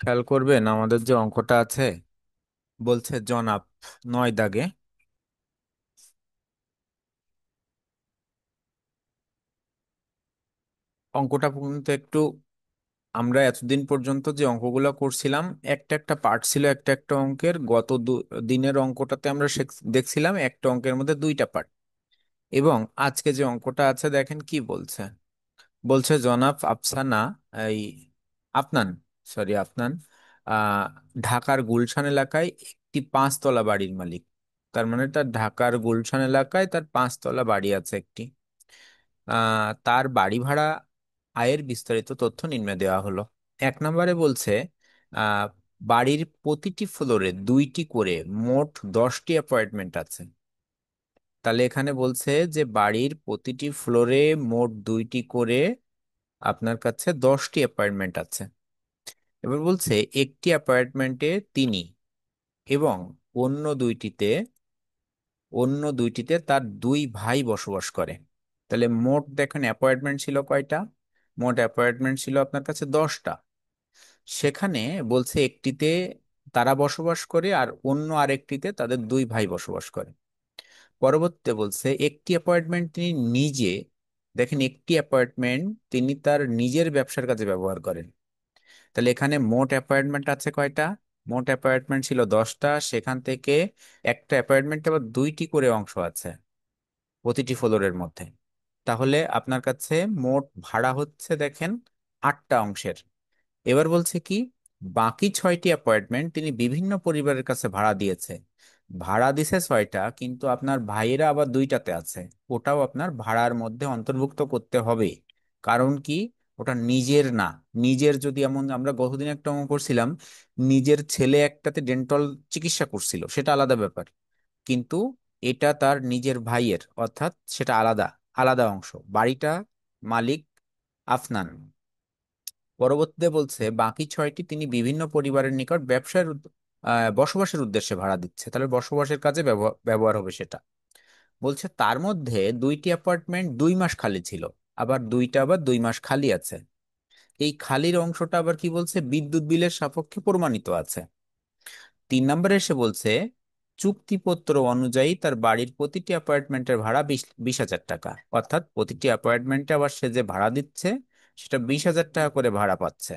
খেয়াল করবেন আমাদের যে অঙ্কটা আছে, বলছে জনাব 9 দাগে অঙ্কটা কিন্তু একটু, আমরা এতদিন পর্যন্ত যে অঙ্কগুলো করছিলাম একটা একটা পার্ট ছিল, একটা একটা অঙ্কের গত দিনের অঙ্কটাতে আমরা দেখছিলাম একটা অঙ্কের মধ্যে দুইটা পার্ট। এবং আজকে যে অঙ্কটা আছে দেখেন কি বলছে। বলছে জনাব আফসানা, এই আফনান, সরি আফনান, আহ ঢাকার গুলশান এলাকায় একটি 5 তলা বাড়ির মালিক। তার মানে তার ঢাকার গুলশান এলাকায় তার 5 তলা বাড়ি আছে একটি। তার বাড়ি ভাড়া আয়ের বিস্তারিত তথ্য নিম্নে দেওয়া হলো। 1 নম্বরে বলছে আহ বাড়ির প্রতিটি ফ্লোরে 2টি করে মোট 10টি অ্যাপার্টমেন্ট আছে। তাহলে এখানে বলছে যে বাড়ির প্রতিটি ফ্লোরে মোট 2টি করে আপনার কাছে 10টি অ্যাপার্টমেন্ট আছে। এবার বলছে একটি অ্যাপার্টমেন্টে তিনি এবং অন্য দুইটিতে অন্য দুইটিতে তার দুই ভাই বসবাস করে। তাহলে মোট দেখেন অ্যাপার্টমেন্ট ছিল কয়টা? মোট অ্যাপার্টমেন্ট ছিল আপনার কাছে 10টা। সেখানে বলছে একটিতে তারা বসবাস করে আর অন্য আরেকটিতে তাদের দুই ভাই বসবাস করে। পরবর্তীতে বলছে একটি অ্যাপার্টমেন্ট তিনি নিজে, দেখেন একটি অ্যাপার্টমেন্ট তিনি তার নিজের ব্যবসার কাজে ব্যবহার করেন। তাহলে এখানে মোট অ্যাপার্টমেন্ট আছে কয়টা? মোট অ্যাপার্টমেন্ট ছিল 10টা, সেখান থেকে একটা অ্যাপার্টমেন্টে আবার 2টি করে অংশ আছে প্রতিটি ফ্লোরের মধ্যে। তাহলে আপনার কাছে মোট ভাড়া হচ্ছে দেখেন 8টা অংশের। এবার বলছে কি, বাকি 6টি অ্যাপার্টমেন্ট তিনি বিভিন্ন পরিবারের কাছে ভাড়া দিয়েছে। ভাড়া দিছে 6টা, কিন্তু আপনার ভাইয়েরা আবার দুইটাতে আছে। ওটাও আপনার ভাড়ার মধ্যে অন্তর্ভুক্ত করতে হবে। কারণ কি, ওটা নিজের না। নিজের যদি, এমন আমরা গতদিন একটা অঙ্ক করছিলাম, নিজের ছেলে একটাতে ডেন্টাল চিকিৎসা করছিল, সেটা আলাদা ব্যাপার। কিন্তু এটা তার নিজের ভাইয়ের, অর্থাৎ সেটা আলাদা, আলাদা অংশ। বাড়িটা মালিক আফনান। পরবর্তীতে বলছে বাকি 6টি তিনি বিভিন্ন পরিবারের নিকট বসবাসের উদ্দেশ্যে ভাড়া দিচ্ছে। তাহলে বসবাসের কাজে ব্যবহার হবে সেটা। বলছে তার মধ্যে 2টি অ্যাপার্টমেন্ট 2 মাস খালি ছিল, আবার দুইটা আবার 2 মাস খালি আছে। এই খালির অংশটা আবার কি বলছে, বিদ্যুৎ বিলের সাপেক্ষে প্রমাণিত আছে। 3 নম্বরে এসে বলছে চুক্তিপত্র অনুযায়ী তার বাড়ির প্রতিটি অ্যাপার্টমেন্টের ভাড়া 20,000 টাকা, অর্থাৎ প্রতিটি অ্যাপার্টমেন্টে আবার সে যে ভাড়া দিচ্ছে সেটা 20,000 টাকা করে ভাড়া পাচ্ছে।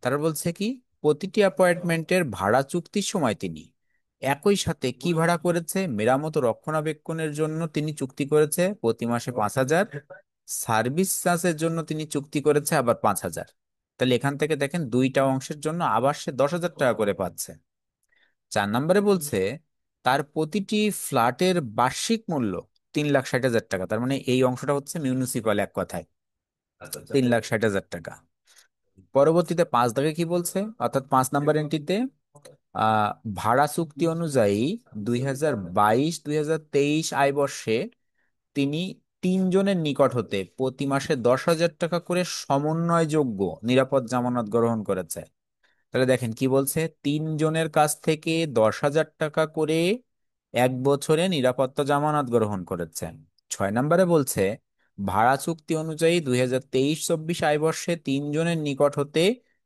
তারা বলছে কি, প্রতিটি অ্যাপার্টমেন্টের ভাড়া চুক্তির সময় তিনি একই সাথে কি ভাড়া করেছে, মেরামত ও রক্ষণাবেক্ষণের জন্য তিনি চুক্তি করেছে প্রতি মাসে 5,000, সার্ভিস চার্জের জন্য তিনি চুক্তি করেছে আবার 5,000। তাহলে এখান থেকে দেখেন দুইটা অংশের জন্য আবার সে 10,000 টাকা করে পাচ্ছে। 4 নম্বরে বলছে তার প্রতিটি ফ্ল্যাটের বার্ষিক মূল্য 3,60,000 টাকা। তার মানে এই অংশটা হচ্ছে মিউনিসিপাল, এক কথায় 3,60,000 টাকা। পরবর্তীতে 5 দাগে কি বলছে, অর্থাৎ 5 নম্বর এন্ট্রিতে আহ ভাড়া চুক্তি অনুযায়ী 2022-2023 আয় বর্ষে তিনি 3 জনের নিকট হতে প্রতি মাসে 10,000 টাকা করে সমন্বয়যোগ্য নিরাপদ জামানত গ্রহণ করেছে। তাহলে দেখেন কি বলছে, 3 জনের কাছ থেকে 10,000 টাকা করে 1 বছরে নিরাপত্তা জামানত গ্রহণ করেছেন। 6 নম্বরে বলছে ভাড়া চুক্তি অনুযায়ী 2023-24 আয়বর্ষে 3 জনের নিকট হতে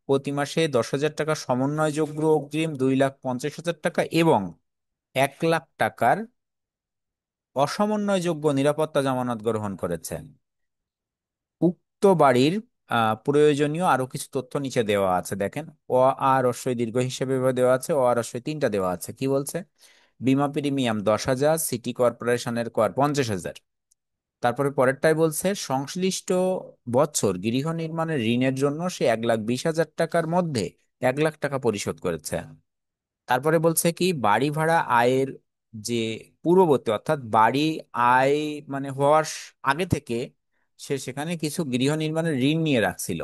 প্রতি মাসে 10,000 টাকা সমন্বয়যোগ্য অগ্রিম, 2,50,000 টাকা এবং 1,00,000 টাকার অসমন্বয়যোগ্য নিরাপত্তা জামানত গ্রহণ করেছেন। উক্ত বাড়ির প্রয়োজনীয় আরো কিছু তথ্য নিচে দেওয়া আছে দেখেন। অ আ রস্বই দীর্ঘ হিসেবে এভাবে দেওয়া আছে, অ আ রস্বই তিনটা দেওয়া আছে। কি বলছে, বীমা প্রিমিয়াম 10,000, সিটি কর্পোরেশনের কর 50,000। তারপরে পরেরটাই বলছে সংশ্লিষ্ট বছর গৃহ নির্মাণের ঋণের জন্য সে 1,20,000 টাকার মধ্যে 1,00,000 টাকা পরিশোধ করেছে। তারপরে বলছে কি, বাড়ি ভাড়া আয়ের যে পূর্ববর্তী, অর্থাৎ বাড়ি আয় মানে হওয়ার আগে থেকে সে সেখানে কিছু গৃহ নির্মাণের ঋণ নিয়ে রাখছিল।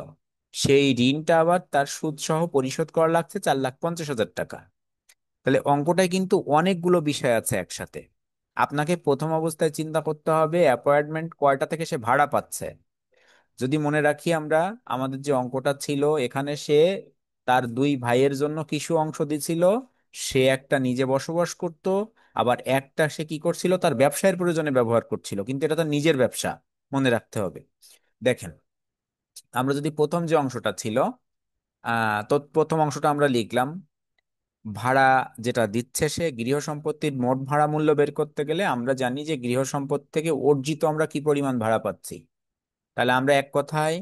সেই ঋণটা আবার তার সুদ সহ পরিশোধ করা লাগছে 4,50,000 টাকা। তাহলে অঙ্কটায় কিন্তু অনেকগুলো বিষয় আছে একসাথে। আপনাকে প্রথম অবস্থায় চিন্তা করতে হবে অ্যাপয়েন্টমেন্ট কয়টা থেকে সে ভাড়া পাচ্ছে। যদি মনে রাখি আমরা, আমাদের যে অঙ্কটা ছিল এখানে সে তার দুই ভাইয়ের জন্য কিছু অংশ দিছিল, সে একটা নিজে বসবাস করত, আবার একটা সে কি করছিল তার ব্যবসায়ের প্রয়োজনে ব্যবহার করছিল, কিন্তু এটা তার নিজের ব্যবসা, মনে রাখতে হবে। দেখেন আমরা যদি প্রথম যে অংশটা ছিল তো প্রথম অংশটা আমরা লিখলাম। ভাড়া যেটা দিচ্ছে সে, গৃহ সম্পত্তির মোট ভাড়া মূল্য বের করতে গেলে আমরা জানি যে গৃহ সম্পত্তি থেকে অর্জিত আমরা কি পরিমাণ ভাড়া পাচ্ছি। তাহলে আমরা এক কথায়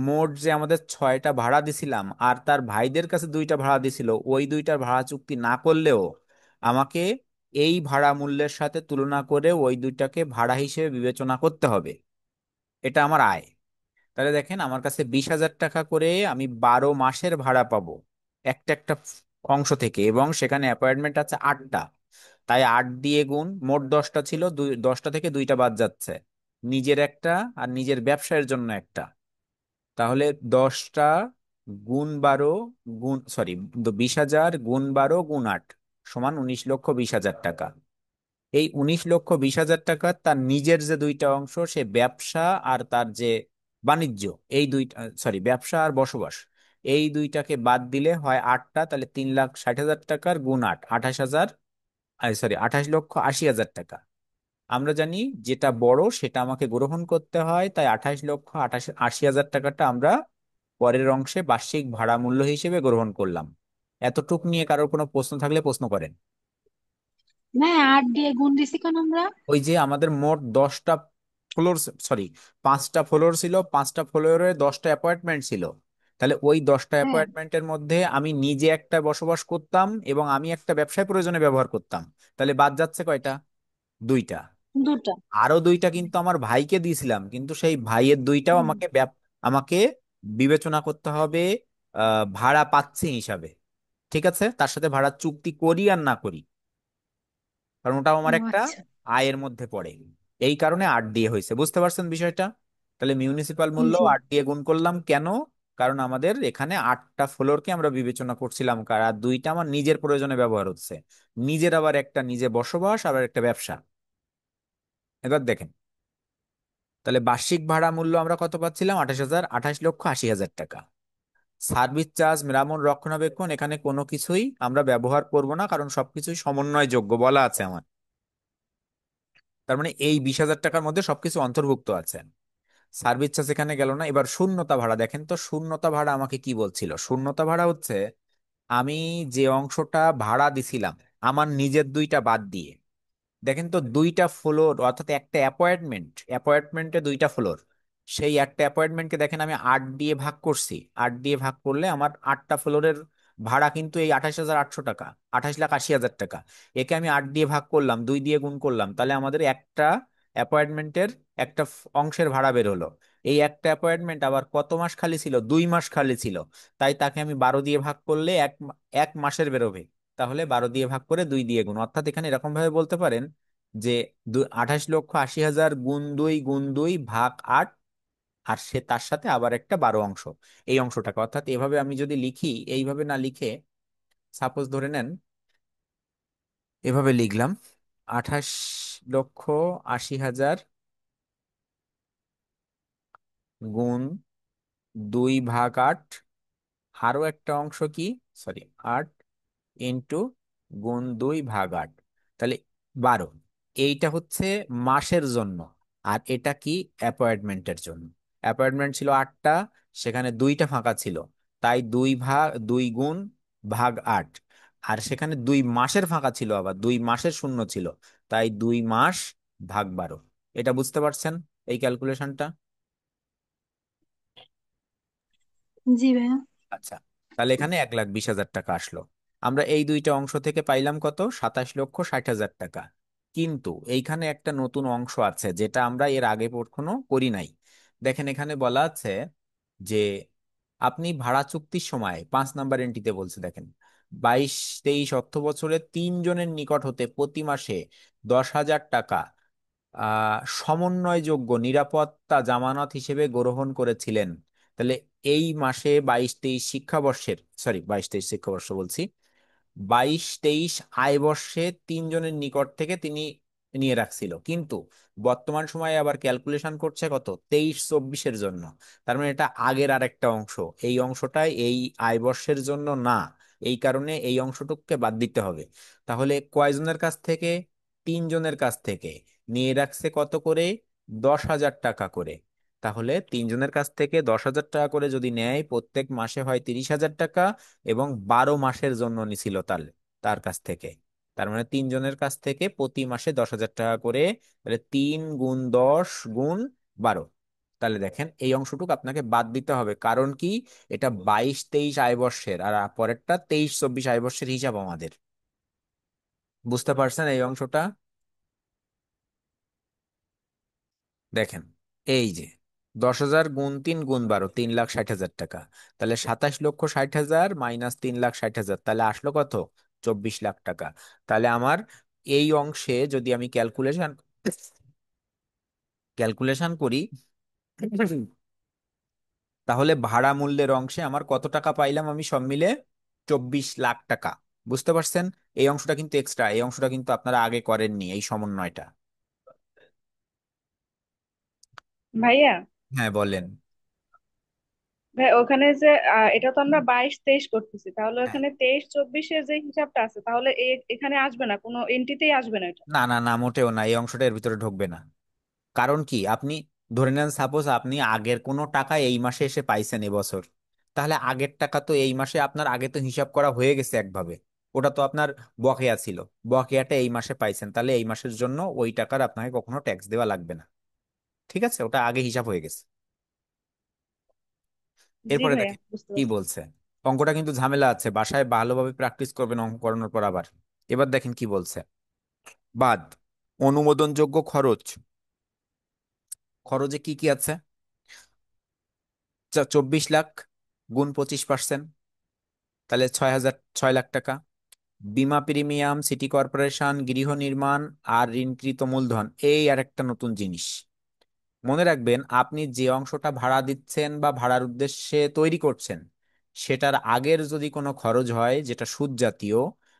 মোট যে আমাদের 6টা ভাড়া দিছিলাম আর তার ভাইদের কাছে 2টা ভাড়া দিছিল, ওই 2টার ভাড়া চুক্তি না করলেও আমাকে এই ভাড়া মূল্যের সাথে তুলনা করে ওই 2টাকে ভাড়া হিসেবে বিবেচনা করতে হবে। এটা আমার আয়। তাহলে দেখেন আমার কাছে 20,000 টাকা করে আমি 12 মাসের ভাড়া পাবো একটা একটা অংশ থেকে, এবং সেখানে অ্যাপয়েন্টমেন্ট আছে 8টা। তাই 8 দিয়ে গুণ, মোট 10টা ছিল, 10টা থেকে 2টা বাদ যাচ্ছে, নিজের একটা আর নিজের ব্যবসায়ের জন্য একটা। তাহলে 10টা গুণ 12 গুণ, সরি, 20,000 গুণ 12 গুণ 8 সমান 19,20,000 টাকা। এই 19,20,000 টাকা তার নিজের যে 2টা অংশ, সে ব্যবসা আর তার যে বাণিজ্য, এই দুইটা, সরি, ব্যবসা আর বসবাস, এই দুইটাকে বাদ দিলে হয় 8টা। তাহলে 3,60,000 টাকার গুণ 8, 28,000, সরি, 28,80,000 টাকা। আমরা জানি যেটা বড় সেটা আমাকে গ্রহণ করতে হয়, তাই 28,80,000 টাকাটা আমরা পরের অংশে বার্ষিক ভাড়া মূল্য হিসেবে গ্রহণ করলাম। এতটুক নিয়ে কারোর কোনো প্রশ্ন থাকলে প্রশ্ন করেন। না, 8 দিয়ে গুণ দিছি কেন আমরা? ওই যে আমাদের মোট 10টা ফ্লোর, সরি, 5টা ফ্লোর ছিল, 5টা ফ্লোরে 10টা অ্যাপার্টমেন্ট ছিল। তাহলে ওই 10টা হ্যাঁ, অ্যাপার্টমেন্টের মধ্যে আমি নিজে একটা বসবাস করতাম এবং আমি একটা ব্যবসায় প্রয়োজনে ব্যবহার করতাম। তাহলে বাদ যাচ্ছে কয়টা? 2টা। দুটা। আরো 2টা কিন্তু আমার ভাইকে দিয়েছিলাম, কিন্তু সেই ভাইয়ের 2টাও হুম। আমাকে বিবেচনা করতে হবে ভাড়া পাচ্ছি হিসাবে। ঠিক আছে, তার সাথে ভাড়া চুক্তি করি আর না করি, কারণ ওটাও ও আমার একটা আচ্ছা। আয়ের মধ্যে পড়ে। এই কারণে 8 দিয়ে হয়েছে, বুঝতে পারছেন বিষয়টা? তাহলে মিউনিসিপাল মূল্য জি। 8 দিয়ে গুণ করলাম কেন? কারণ আমাদের এখানে 8টা ফ্লোরকে আমরা বিবেচনা করছিলাম, আর 2টা আমার নিজের প্রয়োজনে ব্যবহার হচ্ছে। নিজের আবার একটা নিজে বসবাস, আবার একটা ব্যবসা। এবার দেখেন, তাহলে বার্ষিক ভাড়া মূল্য আমরা কত পাচ্ছিলাম? 28,000, 28,80,000 টাকা। সার্ভিস চার্জ, মেরামত, রক্ষণাবেক্ষণ, এখানে কোনো কিছুই আমরা ব্যবহার করব না, কারণ সবকিছুই সমন্বয়যোগ্য বলা আছে আমার। তার মানে এই 20,000 টাকার মধ্যে সবকিছু অন্তর্ভুক্ত আছে। সার্ভিস চার্জ এখানে গেল না। এবার শূন্যতা ভাড়া দেখেন তো, শূন্যতা ভাড়া আমাকে কি বলছিল? শূন্যতা ভাড়া হচ্ছে আমি যে অংশটা ভাড়া দিছিলাম আমার নিজের 2টা বাদ দিয়ে। দেখেন তো, 2টা ফ্লোর, অর্থাৎ একটা অ্যাপয়েন্টমেন্টে 2টা ফ্লোর, সেই একটা অ্যাপয়েন্টমেন্টকে দেখেন আমি 8 দিয়ে ভাগ করছি। 8 দিয়ে ভাগ করলে আমার 8টা ফ্লোরের ভাড়া কিন্তু এই 28,800 টাকা, 28,80,000 টাকা। একে আমি 8 দিয়ে ভাগ করলাম, 2 দিয়ে গুণ করলাম, তাহলে আমাদের একটা অ্যাপয়েন্টমেন্টের একটা অংশের ভাড়া বের হলো। এই একটা অ্যাপয়েন্টমেন্ট আবার কত মাস খালি ছিল? 2 মাস খালি ছিল। তাই তাকে আমি 12 দিয়ে ভাগ করলে এক মাসের বেরোবে। তাহলে 12 দিয়ে ভাগ করে 2 দিয়ে গুণ, অর্থাৎ এখানে এরকম ভাবে বলতে পারেন যে 28,80,000 গুণ 2 গুণ 2 ভাগ 8, আর সে তার সাথে আবার একটা 12 অংশ, এই অংশটাকে। অর্থাৎ এভাবে আমি যদি লিখি, এইভাবে না লিখে, সাপোজ ধরে নেন এভাবে লিখলাম, 28,80,000 গুণ 2 ভাগ 8, আরো একটা অংশ কি, সরি, 8 ইন্টু গুণ 2 ভাগ 8, তাহলে 12। এইটা হচ্ছে মাসের জন্য। আর এটা কি? অ্যাপয়েন্টমেন্টের জন্য। অ্যাপয়েন্টমেন্ট ছিল 8টা, সেখানে 2টা ফাঁকা ছিল, তাই 2 গুণ ভাগ 8। আর সেখানে 2 মাসের ফাঁকা ছিল, আবার 2 মাসের শূন্য ছিল, তাই 2 মাস ভাগ 12। এটা বুঝতে পারছেন এই ক্যালকুলেশনটা? জি ভাইয়া। আচ্ছা, তাহলে এখানে 1,20,000 টাকা আসলো। আমরা এই 2টা অংশ থেকে পাইলাম কত? 27,60,000 টাকা। কিন্তু এইখানে একটা নতুন অংশ আছে যেটা আমরা এর আগে কখনো করি নাই। দেখেন এখানে বলা আছে যে আপনি ভাড়া চুক্তির সময় 5 নাম্বার এন্ট্রিতে বলছে, দেখেন, 22-23 অর্থ বছরে 3 জনের নিকট হতে প্রতি মাসে 10,000 টাকা সমন্বয়যোগ্য নিরাপত্তা জামানত হিসেবে গ্রহণ করেছিলেন। তাহলে এই মাসে 22-23 শিক্ষাবর্ষের, সরি, 22-23 শিক্ষাবর্ষ বলছি, 22-23 আয় বর্ষে 3 জনের নিকট থেকে তিনি নিয়ে রাখছিল, কিন্তু বর্তমান সময়ে আবার ক্যালকুলেশন করছে কত? 23-24-এর জন্য। তার মানে এটা আগের আরেকটা অংশ, এই অংশটা এই আয় বর্ষের জন্য না। এই কারণে এই অংশটুকুকে বাদ দিতে হবে। তাহলে কয়জনের কাছ থেকে? 3 জনের কাছ থেকে নিয়ে রাখছে কত করে? 10,000 টাকা করে। তাহলে তিনজনের কাছ থেকে 10,000 টাকা করে যদি নেয়, প্রত্যেক মাসে হয় 30,000 টাকা, এবং 12 মাসের জন্য নিছিল তার তার কাছ থেকে। তার মানে তিনজনের কাছ থেকে প্রতি মাসে 10,000 টাকা করে। তাহলে 3 × 10 × 12। তাহলে দেখেন এই অংশটুকু আপনাকে বাদ দিতে হবে, কারণ কি, এটা 22-23 আয়বর্ষের, আর পরেরটা 23-24 আয়বর্ষের হিসাব আমাদের। বুঝতে পারছেন এই অংশটা? দেখেন, এই যে 10,000 × 3 × 12, 3,60,000 টাকা। তাহলে 27,60,000 মাইনাস 3,60,000, তাহলে আসলো কত? 24 লাখ টাকা। তাহলে আমার এই অংশে যদি আমি ক্যালকুলেশন ক্যালকুলেশন করি, তাহলে ভাড়া মূল্যের অংশে আমার কত টাকা পাইলাম আমি সব মিলে? 24 লাখ টাকা। বুঝতে পারছেন? এই অংশটা কিন্তু এক্সট্রা, এই অংশটা কিন্তু আপনারা আগে করেননি, এই সমন্বয়টা। ভাইয়া, হ্যাঁ, বলেন। ভাই ওখানে যে এটা তো আমরা 22-23 করতেছি, তাহলে হ্যাঁ। ওখানে 23-24-এর যে হিসাবটা আছে, তাহলে এখানে আসবে না, কোনো এন্ট্রিতেই আসবে না এটা। না না না, মোটেও না, এই অংশটা এর ভিতরে ঢুকবে না। কারণ কি, আপনি ধরে নেন সাপোজ আপনি আগের কোনো টাকা এই মাসে এসে পাইছেন এবছর, তাহলে আগের টাকা তো এই মাসে আপনার আগে তো হিসাব করা হয়ে গেছে একভাবে। ওটা তো আপনার বকেয়া ছিল, বকেয়াটা এই মাসে পাইছেন, তাহলে এই মাসের জন্য ওই টাকার আপনাকে কখনো ট্যাক্স দেওয়া লাগবে না। ঠিক আছে, ওটা আগে হিসাব হয়ে গেছে। জি এরপরে ভাইয়া, দেখেন বুঝতে কি পারছি। বলছে। অঙ্কটা কিন্তু ঝামেলা আছে, বাসায় ভালোভাবে প্র্যাকটিস করবেন অঙ্ক করানোর পর আবার। এবার দেখেন কি বলছে। বাদ অনুমোদনযোগ্য খরচ। খরচে কি কি আছে? 24 লাখ গুণ 25%, তাহলে 6,000, 6 লাখ টাকা। বীমা প্রিমিয়াম, সিটি কর্পোরেশন, গৃহ নির্মাণ, আর ঋণকৃত মূলধন। এই আর একটা নতুন জিনিস মনে রাখবেন, আপনি যে অংশটা ভাড়া দিচ্ছেন বা ভাড়ার উদ্দেশ্যে তৈরি করছেন, সেটার আগের যদি কোনো খরচ হয় যেটা সুদ জাতীয়,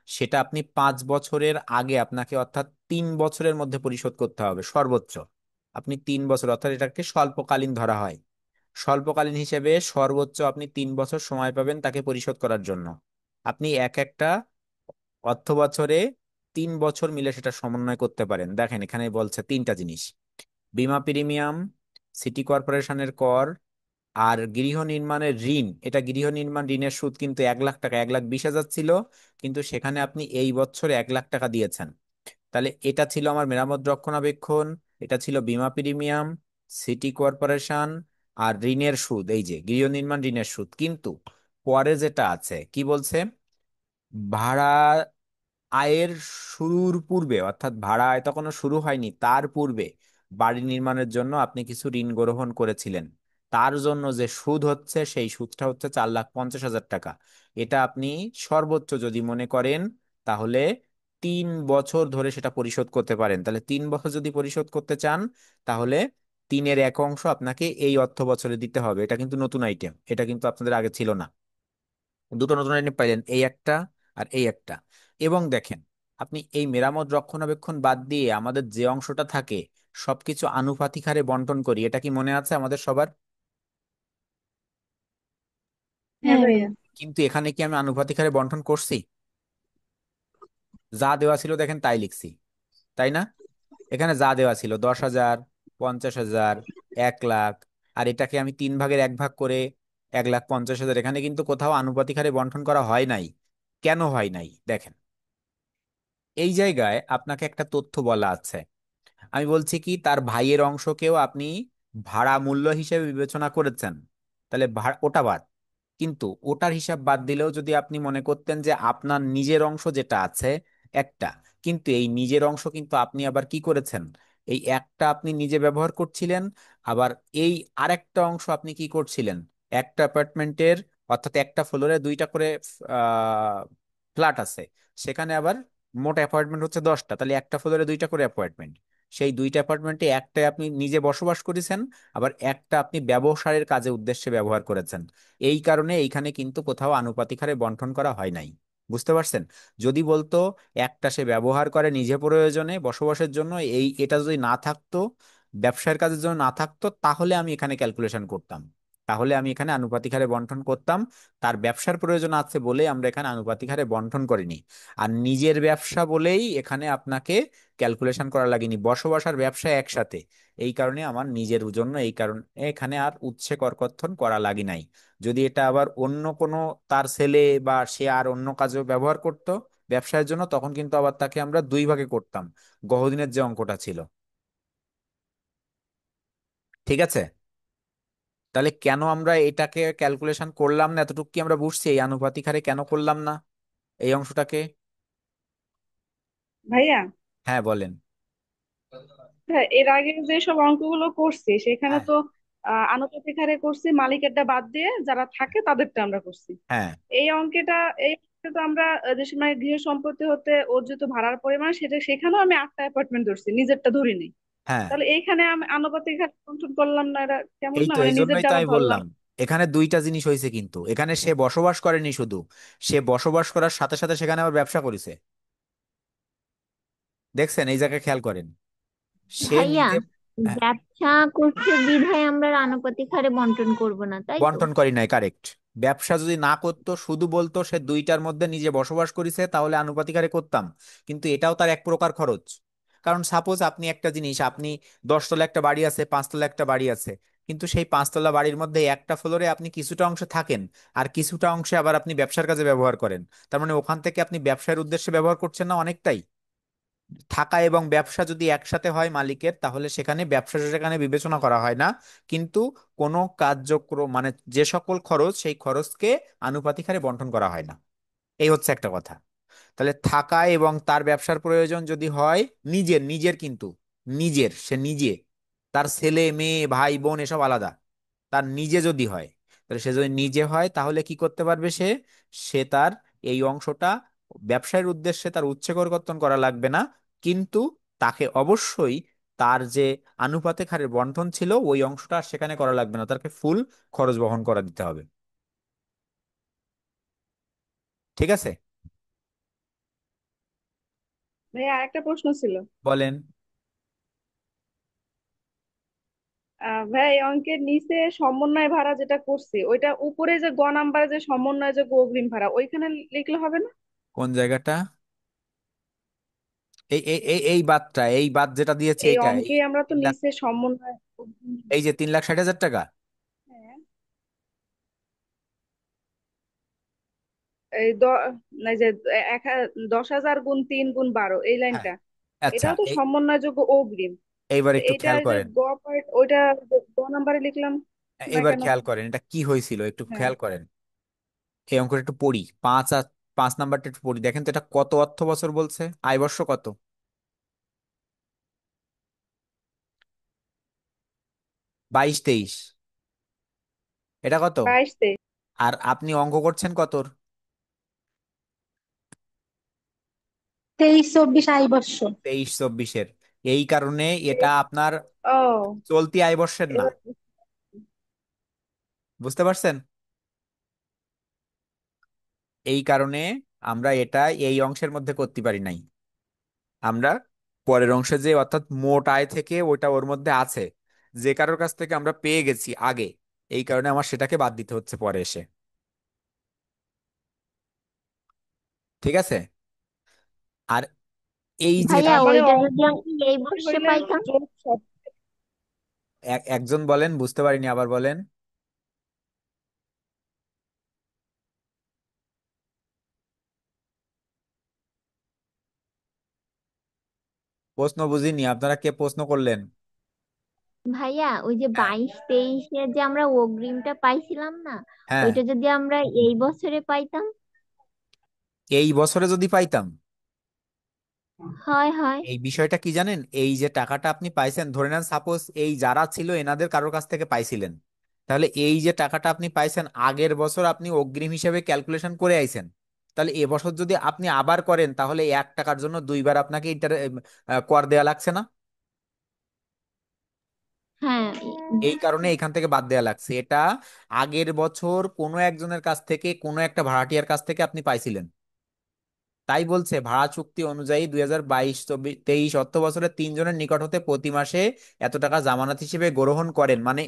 সেটা আপনি 5 বছরের আগে আপনাকে, অর্থাৎ 3 বছরের মধ্যে পরিশোধ করতে হবে সর্বোচ্চ। আপনি 3 বছর, অর্থাৎ এটাকে স্বল্পকালীন ধরা হয়। স্বল্পকালীন হিসেবে সর্বোচ্চ আপনি 3 বছর সময় পাবেন তাকে পরিশোধ করার জন্য। আপনি এক একটা অর্থ বছরে 3 বছর মিলে সেটা সমন্বয় করতে পারেন। দেখেন এখানে বলছে তিনটা জিনিস: বীমা প্রিমিয়াম, সিটি কর্পোরেশনের কর, আর গৃহ নির্মাণের ঋণ। এটা গৃহ নির্মাণ ঋণের সুদ কিন্তু 1 লাখ টাকা, 1,20,000 ছিল, কিন্তু সেখানে আপনি এই বছরে 1 লাখ টাকা দিয়েছেন। তাহলে এটা ছিল আমার মেরামত রক্ষণাবেক্ষণ, এটা ছিল বীমা প্রিমিয়াম, সিটি কর্পোরেশন, আর ঋণের সুদ, এই যে গৃহ নির্মাণ ঋণের সুদ। কিন্তু পরে যেটা আছে কি বলছে, ভাড়া আয়ের শুরুর পূর্বে, অর্থাৎ ভাড়া আয় তখনও শুরু হয়নি, তার পূর্বে বাড়ি নির্মাণের জন্য আপনি কিছু ঋণ গ্রহণ করেছিলেন, তার জন্য যে সুদ হচ্ছে সেই সুদটা হচ্ছে 4,50,000 টাকা। এটা আপনি সর্বোচ্চ যদি মনে করেন, তাহলে 3 বছর ধরে সেটা পরিশোধ করতে পারেন। তাহলে 3 বছর যদি পরিশোধ করতে চান, তাহলে 3/1 অংশ আপনাকে এই অর্থ বছরে দিতে হবে। এটা কিন্তু নতুন আইটেম, এটা কিন্তু আপনাদের আগে ছিল না। দুটো নতুন আইটেম পাইলেন, এই একটা আর এই একটা। এবং দেখেন, আপনি এই মেরামত রক্ষণাবেক্ষণ বাদ দিয়ে আমাদের যে অংশটা থাকে সবকিছু আনুপাতিক হারে বন্টন করি, এটা কি মনে আছে আমাদের সবার? হ্যাঁ ভাইয়া। কিন্তু এখানে কি আমি আনুপাতিক হারে বন্টন করছি? যা দেওয়া ছিল দেখেন তাই লিখছি, তাই না? এখানে যা দেওয়া ছিল 10,000, 50,000, 1 লাখ, আর এটাকে আমি 3 ভাগের 1 ভাগ করে 1,50,000, এখানে কিন্তু কোথাও আনুপাতিক হারে বন্টন করা হয় নাই। কেন হয় নাই দেখেন, এই জায়গায় আপনাকে একটা তথ্য বলা আছে। আমি বলছি কি, তার ভাইয়ের অংশকেও আপনি ভাড়া মূল্য হিসেবে বিবেচনা করেছেন, তাহলে ওটা বাদ। কিন্তু ওটার হিসাব বাদ দিলেও যদি আপনি মনে করতেন যে আপনার নিজের অংশ যেটা আছে একটা, কিন্তু এই নিজের অংশ কিন্তু আপনি আবার কি করেছেন, এই একটা আপনি নিজে ব্যবহার করছিলেন, আবার এই আরেকটা অংশ আপনি কি করছিলেন, একটা অ্যাপার্টমেন্টের, অর্থাৎ একটা ফ্লোরে দুইটা করে ফ্ল্যাট আছে, সেখানে আবার মোট অ্যাপার্টমেন্ট হচ্ছে 10টা, তাহলে একটা ফ্লোরে দুইটা করে অ্যাপার্টমেন্ট। সেই দুইটা অ্যাপার্টমেন্টে একটাই আপনি নিজে বসবাস করেছেন, আবার একটা আপনি ব্যবসায়ের কাজে উদ্দেশ্যে ব্যবহার করেছেন। এই কারণে এইখানে কিন্তু কোথাও আনুপাতিক হারে বন্টন করা হয় নাই। বুঝতে পারছেন? যদি বলতো একটা সে ব্যবহার করে নিজে প্রয়োজনে বসবাসের জন্য, এটা যদি না থাকতো, ব্যবসায়ের কাজের জন্য না থাকতো, তাহলে আমি এখানে ক্যালকুলেশন করতাম। তাহলে আমি এখানে আনুপাতিক হারে বন্টন করতাম। তার ব্যবসার প্রয়োজন আছে বলে আমরা এখানে আনুপাতিক হারে বন্টন করিনি। আর নিজের ব্যবসা বলেই এখানে আপনাকে ক্যালকুলেশন করা লাগেনি, বসবাস আর ব্যবসা একসাথে। এই কারণে আমার নিজের জন্য এই কারণে এখানে আর উৎসে করকর্থন করা লাগে নাই। যদি এটা আবার অন্য কোনো তার ছেলে বা সে আর অন্য কাজেও ব্যবহার করত ব্যবসায়ের জন্য, তখন কিন্তু আবার তাকে আমরা দুই ভাগে করতাম গহদিনের যে অঙ্কটা ছিল। ঠিক আছে? তাহলে কেন আমরা এটাকে ক্যালকুলেশন করলাম না, এতটুকু কি আমরা বুঝছি এই আনুপাতিক হারে কেন করলাম না এই অংশটাকে? ভাইয়া, হ্যাঁ বলেন। হ্যাঁ, এর আগে যে সব অঙ্কগুলো করছি সেখানে হ্যাঁ। তো আনুপাতিক হারে করছি, মালিকেরটা বাদ দিয়ে যারা থাকে তাদেরটা আমরা করছি। হ্যাঁ। এই অঙ্কেটা এই অঙ্কে তো আমরা যে সময় গৃহ সম্পত্তি হতে অর্জিত ভাড়ার পরিমাণ সেটা, সেখানেও আমি 8টা অ্যাপার্টমেন্ট ধরছি, নিজেরটা ধরিনি। হ্যাঁ। তাহলে এইখানে আমি আনুপাতিক হারে বন্টন করলাম না, এটা কেমন এই না? তো মানে এই জন্যই নিজেরটা তো আবার আমি ধরলাম। বললাম, এখানে দুইটা জিনিস হয়েছে কিন্তু এখানে সে বসবাস করেনি শুধু, সে বসবাস করার সাথে সাথে সেখানে আবার ব্যবসা করেছে। দেখছেন? এই জায়গায় খেয়াল করেন, সে ভাইয়া, নিজে। হ্যাঁ, ব্যবসা করছে বিধায় আমরা আর আনুপাতিক হারে বন্টন করব না, তাই তো? বন্টন করি নাই, কারেক্ট। ব্যবসা যদি না করতো, শুধু বলতো সে দুইটার মধ্যে নিজে বসবাস করেছে, তাহলে আনুপাতিক হারে করতাম। কিন্তু এটাও তার এক প্রকার খরচ। কারণ সাপোজ আপনি একটা জিনিস, আপনি 10 তলা একটা বাড়ি আছে, 5 তলা একটা বাড়ি আছে, কিন্তু সেই 5 তলা বাড়ির মধ্যে একটা ফ্লোরে আপনি কিছুটা অংশে থাকেন, আর কিছুটা অংশে আবার আপনি ব্যবসার কাজে ব্যবহার করেন। তার মানে ওখান থেকে আপনি ব্যবসার উদ্দেশ্যে ব্যবহার করছেন না অনেকটাই। থাকা এবং ব্যবসা যদি একসাথে হয় মালিকের, তাহলে সেখানে ব্যবসা সেখানে বিবেচনা করা হয় না। কিন্তু কোনো কার্যক্রম মানে যে সকল খরচ, সেই খরচকে আনুপাতিক হারে বন্টন করা হয় না। এই হচ্ছে একটা কথা। তাহলে থাকা এবং তার ব্যবসার প্রয়োজন যদি হয়, নিজের নিজের কিন্তু নিজের, সে নিজে, তার ছেলে মেয়ে ভাই বোন এসব আলাদা। তার নিজে যদি হয়, তাহলে সে যদি নিজে হয় তাহলে কি করতে পারবে সে? সে তার এই অংশটা ব্যবসায়ের উদ্দেশ্যে তার উৎসে করকর্তন করা লাগবে না। কিন্তু তাকে অবশ্যই তার যে আনুপাতিক হারের বন্টন ছিল ওই অংশটা আর সেখানে করা লাগবে না, তাকে ফুল খরচ বহন করা দিতে হবে। ঠিক আছে? ভাইয়া, আরেকটা প্রশ্ন ছিল। বলেন। ভাইয়া, এই অঙ্কের নিচে সমন্বয় ভাড়া যেটা করছি, ওইটা উপরে যে নাম্বারে যে সমন্বয় যে অগ্রিম ভাড়া, ওইখানে লিখলে হবে না? কোন জায়গাটা? এই এই এই এই বাদটা, এই বাদ যেটা দিয়েছে এই এইটা, এই অঙ্কে আমরা তো 3 লাখ, নিচে সমন্বয় অগ্রিম। এই যে 3,60,000 টাকা। হ্যাঁ, এই এই যে 10,000 গুণ 3 গুণ 12 এই হ্যাঁ। লাইনটা, আচ্ছা, এটাও তো সমন্বয়যোগ্য অগ্রিম। এইবার তো একটু এইটা খেয়াল এই যে করেন। পার্ট, ওইটা নাম্বারে লিখলাম না এবার কেন? খেয়াল করেন এটা কি হয়েছিল, একটু হ্যাঁ, খেয়াল করেন। এই অঙ্কটা একটু পড়ি, 5 নাম্বারটা একটু পড়ি, দেখেন তো এটা কত অর্থ বছর বলছে, আয় বর্ষ কত? 22-23। এটা কত? 22-23। আর আপনি অঙ্ক করছেন কতর? 23-24 আয় বৎসর। 23-24-এর। এই কারণে এটা আপনার ও, চলতি আয় বর্ষের না। এবার বুঝতে পারছেন? এই কারণে আমরা এটা এই অংশের মধ্যে করতে পারি নাই। আমরা পরের অংশে যে অর্থাৎ মোট আয় থেকে ওটা ওর মধ্যে আছে, যে কারোর কাছ থেকে আমরা পেয়ে গেছি আগে, এই কারণে আমার সেটাকে বাদ দিতে হচ্ছে পরে এসে। ঠিক আছে? আর এই যে ভাইয়া, তার মানে ওইটা অঙ্ক যদি আমি এই করতে বর্ষে হইলে পাইতাম। যোগ সব। একজন বলেন, বুঝতে পারিনি, আবার বলেন। প্রশ্ন বুঝিনি, আপনারা কে প্রশ্ন করলেন? ভাইয়া, ওই যে হ্যাঁ। 22-23 যে আমরা অগ্রিমটা পাইছিলাম না, হ্যাঁ, ওইটা যদি আমরা এই বছরে পাইতাম। এই বছরে যদি পাইতাম, হয় হয়। এই বিষয়টা কি জানেন, এই যে টাকাটা আপনি পাইছেন, ধরে নেন সাপোজ এই যারা ছিল এনাদের কারোর কাছ থেকে পাইছিলেন, তাহলে এই যে টাকাটা আপনি পাইছেন আগের বছর আপনি অগ্রিম হিসেবে ক্যালকুলেশন করে আইছেন। তাহলে এবছর যদি আপনি আবার করেন, তাহলে 1 টাকার জন্য দুইবার আপনাকে কর দেয়া লাগছে না? হ্যাঁ। এই কারণে এখান থেকে বাদ দেয়া লাগছে এটা। আগের বছর কোনো একজনের কাছ থেকে, কোনো একটা ভাড়াটিয়ার কাছ থেকে আপনি পাইছিলেন, তাই বলছে ভাড়া চুক্তি অনুযায়ী 2022-23 অর্থ বছরে তিনজনের নিকট হতে প্রতি মাসে এত টাকা জামানত হিসেবে গ্রহণ করেন, মানে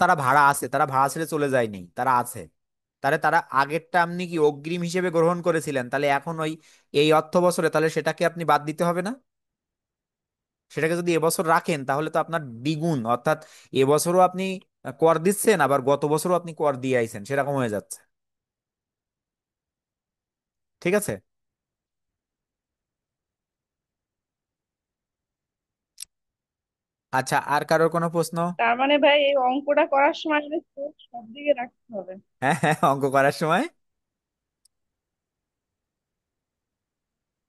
তারা ভাড়া আছে, তারা ভাড়া ছেড়ে চলে যায়নি, তারা আছে। তাহলে তারা আগেরটা আপনি কি অগ্রিম হিসেবে গ্রহণ করেছিলেন, তাহলে এখন এই অর্থ বছরে তাহলে সেটাকে আপনি বাদ দিতে হবে না? সেটাকে যদি এবছর রাখেন তাহলে তো আপনার দ্বিগুণ, অর্থাৎ এবছরও আপনি কর দিচ্ছেন, আবার গত বছরও আপনি কর দিয়ে আইছেন, সেরকম হয়ে যাচ্ছে। ঠিক আছে। আচ্ছা, আর কারোর কোনো প্রশ্ন? তার মানে ভাই এই অঙ্কটা করার সময় আমাদের চোখ সব দিকে রাখতে হবে। হ্যাঁ হ্যাঁ, অঙ্ক করার সময়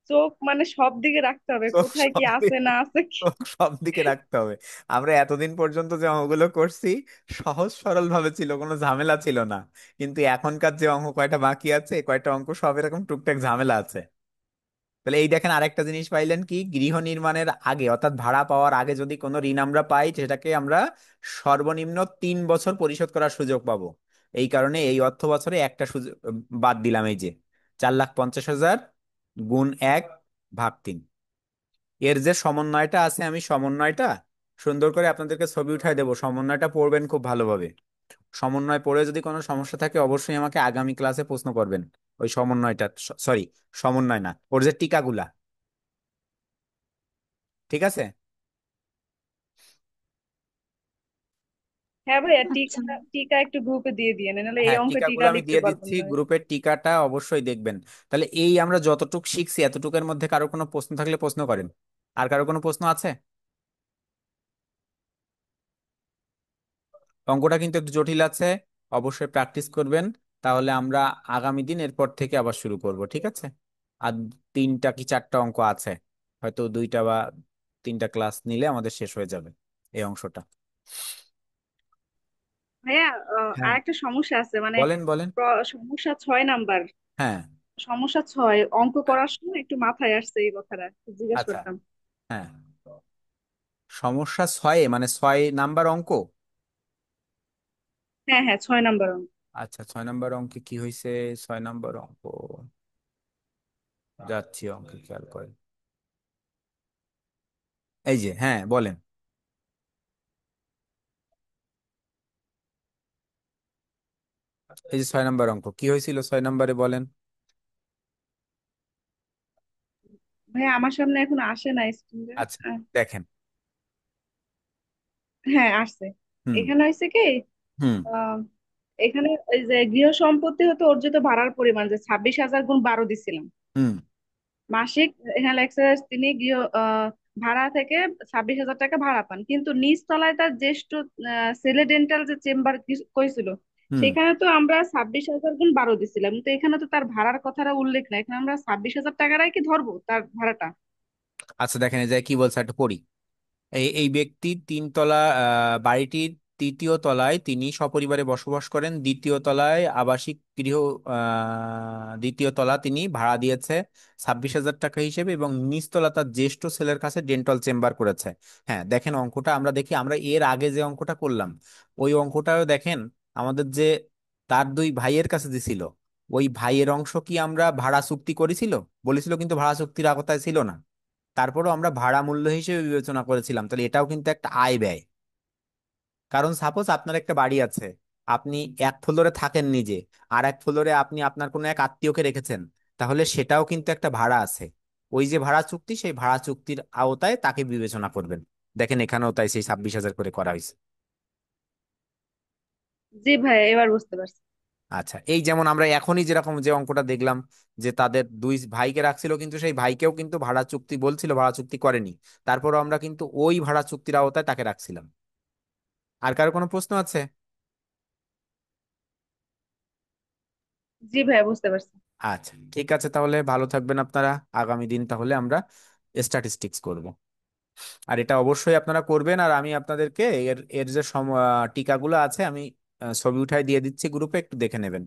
চোখ মানে সব দিকে রাখতে হবে, চোখ কোথায় কি সব আছে দিকে, না আছে কি। চোখ সব দিকে রাখতে হবে। আমরা এতদিন পর্যন্ত যে অঙ্কগুলো করছি সহজ সরল ভাবে ছিল, কোনো ঝামেলা ছিল না। কিন্তু এখনকার যে অঙ্ক কয়টা বাকি আছে, কয়টা অঙ্ক সব এরকম টুকটাক ঝামেলা আছে। তাহলে এই দেখেন আরেকটা জিনিস পাইলেন কি, গৃহ নির্মাণের আগে অর্থাৎ ভাড়া পাওয়ার আগে যদি কোনো ঋণ আমরা পাই, সেটাকে আমরা সর্বনিম্ন 3 বছর পরিশোধ করার সুযোগ পাবো। এই কারণে এই অর্থ বছরে একটা সুযোগ বাদ দিলাম, এই যে 4,50,000 গুণ 1/3। এর যে সমন্বয়টা আছে, আমি সমন্বয়টা সুন্দর করে আপনাদেরকে ছবি উঠাই দেবো, সমন্বয়টা পড়বেন খুব ভালোভাবে। সমন্বয় পড়ে যদি কোনো সমস্যা থাকে অবশ্যই আমাকে আগামী ক্লাসে প্রশ্ন করবেন। ওই সমন্বয়টা, সরি, সমন্বয় না, ওর যে টিকাগুলা। ঠিক আছে। হ্যাঁ ভাইয়া, আচ্ছা। টিকা টিকা একটু গ্রুপে দিয়ে দিয়ে নাহলে এই হ্যাঁ, অঙ্কে টিকা টিকাগুলো আমি লিখতে দিয়ে পারবো দিচ্ছি, না। গ্রুপের টিকাটা অবশ্যই দেখবেন। তাহলে এই আমরা যতটুক শিখছি এতটুকের মধ্যে কারো কোনো প্রশ্ন থাকলে প্রশ্ন করেন। আর কারো কোনো প্রশ্ন আছে? অঙ্কটা কিন্তু একটু জটিল আছে, অবশ্যই প্র্যাকটিস করবেন। তাহলে আমরা আগামী দিন এরপর থেকে আবার শুরু করব, ঠিক আছে? আর 3টা কি 4টা অঙ্ক আছে, হয়তো 2টা বা 3টা ক্লাস নিলে আমাদের শেষ হয়ে যাবে এই অংশটা। ভাইয়া, হ্যাঁ, আর একটা সমস্যা আছে মানে বলেন বলেন। সমস্যা 6 নাম্বার। হ্যাঁ। সমস্যা 6 অঙ্ক করার সময় একটু মাথায় আসছে এই কথাটা, একটু জিজ্ঞেস আচ্ছা। করতাম। হ্যাঁ, সমস্যা 6-এ মানে 6 নাম্বার অঙ্ক। হ্যাঁ হ্যাঁ, 6 নাম্বার অঙ্ক। আচ্ছা, 6 নাম্বার অঙ্কে কি হয়েছে? 6 নাম্বার অঙ্ক, যাচ্ছি অঙ্কে, খেয়াল করেন। এই যে, হ্যাঁ বলেন। এই যে 6 নাম্বার অঙ্ক কি হয়েছিল, 6 নাম্বারে বলেন। ভাইয়া আমার সামনে এখন আসে না স্ক্রিনটা। আচ্ছা, দেখেন। হ্যাঁ আসছে। হুম। এখানে হয়েছে কি, হুম। আহ, এখানে ওই যে গৃহ সম্পত্তি হতে অর্জিত ভাড়ার পরিমাণ যে 26,000 গুণ 12 দিছিলাম হুম। মাসিক। এখানে লেখছে যে তিনি গৃহ ভাড়া থেকে 26,000 টাকা ভাড়া পান, কিন্তু নিচ তলায় তার জ্যেষ্ঠ ছেলে ডেন্টাল যে চেম্বার কইছিল, হুম। সেখানে তো আমরা 26,000 গুণ 12 দিছিলাম, কিন্তু এখানে তো তার ভাড়ার কথাটা উল্লেখ নাই, এখানে আমরা 26,000 টাকাটাই কি ধরবো তার ভাড়াটা? আচ্ছা, দেখেন এই যে কি বলছে একটা পড়ি। এই এই ব্যক্তি 3 তলা বাড়িটির 3য় তলায় তিনি সপরিবারে বসবাস করেন। 2য় তলায় আবাসিক গৃহ, 2য় তলা তিনি ভাড়া দিয়েছে 26,000 টাকা হিসেবে, এবং নিচতলা তার জ্যেষ্ঠ ছেলের কাছে ডেন্টাল চেম্বার করেছে। হ্যাঁ, দেখেন অঙ্কটা আমরা দেখি, আমরা এর আগে যে অঙ্কটা করলাম ওই অঙ্কটাও দেখেন, আমাদের যে তার 2 ভাইয়ের কাছে দিছিল, ওই ভাইয়ের অংশ কি আমরা ভাড়া চুক্তি করেছিল? বলেছিল কিন্তু ভাড়া চুক্তির আওতায় ছিল না। তারপরও আমরা ভাড়া মূল্য হিসেবে বিবেচনা করেছিলাম, তাহলে এটাও কিন্তু একটা আয় ব্যয়। কারণ সাপোজ আপনার একটা বাড়ি আছে, আপনি এক ফ্লোরে থাকেন নিজে, আর এক ফ্লোরে আপনি আপনার কোনো এক আত্মীয়কে রেখেছেন, তাহলে সেটাও কিন্তু একটা ভাড়া আছে। ওই যে ভাড়া চুক্তি, সেই ভাড়া চুক্তির আওতায় তাকে বিবেচনা করবেন। দেখেন এখানেও তাই সেই 26,000 করে করা হয়েছে। জি ভাই, এবার বুঝতে পারছি। আচ্ছা, এই যেমন আমরা এখনই যেরকম যে অঙ্কটা দেখলাম, যে তাদের 2 ভাইকে রাখছিল কিন্তু সেই ভাইকেও কিন্তু ভাড়া চুক্তি বলছিল, ভাড়া চুক্তি করেনি, তারপরও আমরা কিন্তু ওই ভাড়া চুক্তির আওতায় তাকে রাখছিলাম। আর কারো কোনো প্রশ্ন আছে? জি ভাই, বুঝতে পারছি। আচ্ছা, ঠিক আছে, তাহলে ভালো থাকবেন আপনারা। আগামী দিন তাহলে আমরা স্ট্যাটিস্টিক্স করব, আর এটা অবশ্যই আপনারা করবেন। আর আমি আপনাদেরকে এর এর যে টিকাগুলো আছে আমি ছবি উঠাই দিয়ে দিচ্ছি গ্রুপে, একটু দেখে নেবেন।